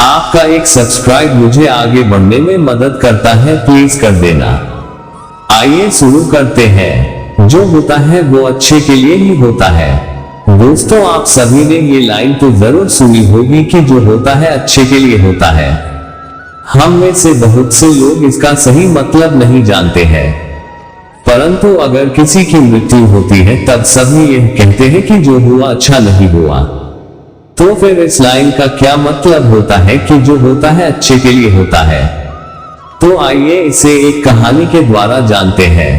आपका एक सब्सक्राइब मुझे आगे बढ़ने में मदद करता है, प्लीज कर देना। आइए शुरू करते हैं। जो होता है वो अच्छे के लिए ही होता है। दोस्तों, आप सभी ने ये लाइन तो जरूर सुनी होगी कि जो होता है अच्छे के लिए होता है। हम में से बहुत से लोग इसका सही मतलब नहीं जानते हैं, परंतु अगर किसी की मृत्यु होती है तब सभी यह कहते हैं कि जो हुआ अच्छा नहीं हुआ। तो फिर इस लाइन का क्या मतलब होता है कि जो होता है अच्छे के लिए होता है? तो आइए इसे एक कहानी के द्वारा जानते हैं।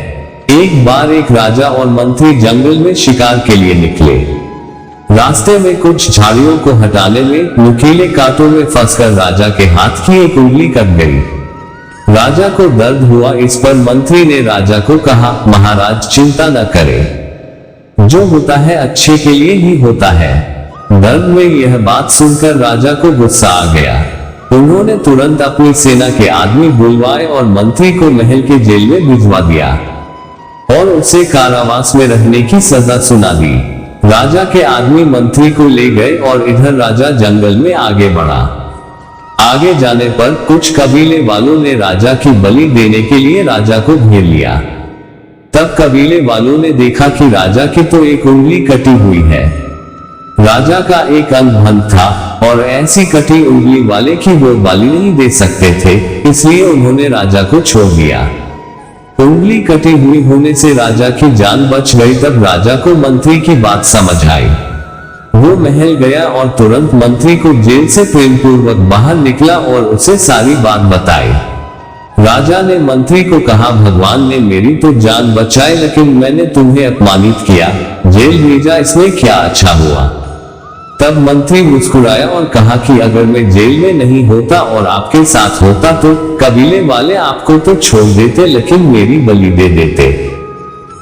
एक बार एक राजा और मंत्री जंगल में शिकार के लिए निकले। रास्ते में कुछ झाड़ियों को हटाने में नुकीले कांटों में फंसकर राजा के हाथ की एक उंगली कट गई। राजा को दर्द हुआ। इस पर मंत्री ने राजा को कहा, महाराज चिंता न करें, जो होता है अच्छे के लिए ही होता है। दर्द में यह बात सुनकर राजा को गुस्सा आ गया। उन्होंने तुरंत अपनी सेना के आदमी बुलवाए और मंत्री को महल के जेल में भिजवा दिया और उसे कारावास में रहने की सजा सुना दी। राजा के आदमी मंत्री को ले गए और इधर राजा जंगल में आगे बढ़ा। आगे जाने पर कुछ कबीले वालों ने राजा की बलि देने के लिए राजा को घेर लिया। तब कबीले वालों ने देखा कि राजा की तो एक उंगली कटी हुई है। राजा का एक अंग भंग था और ऐसी कटी उंगली वाले की वो बलि नहीं दे सकते थे, इसलिए उन्होंने राजा को छोड़ दिया। उंगली कटी हुई होने से राजा की जान बच गई। तब राजा को मंत्री की बात समझ आई। वो महल गया और तुरंत मंत्री को जेल से प्रेमपूर्वक बाहर निकला और उसे सारी बात बताई। राजा ने मंत्री को कहा, भगवान ने मेरी तो जान बचाई, लेकिन मैंने तुम्हें अपमानित किया, जेल भेजा, इसमें क्या अच्छा हुआ? तब मंत्री मुस्कुराया और कहा कि अगर मैं जेल में नहीं होता और आपके साथ होता तो कबीले वाले आपको तो छोड़ देते, लेकिन मेरी बलि दे देते।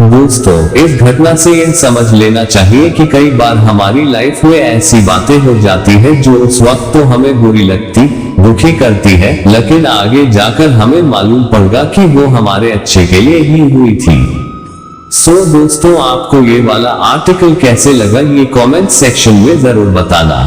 दोस्तों, इस घटना से यह समझ लेना चाहिए कि कई बार हमारी लाइफ में ऐसी बातें हो जाती है जो उस वक्त तो हमें बुरी लगती, दुखी करती है, लेकिन आगे जाकर हमें मालूम पड़ेगा कि वो हमारे अच्छे के लिए ही हुई थी। दोस्तों, आपको ये वाला आर्टिकल कैसे लगा ये कमेंट सेक्शन में जरूर बताना।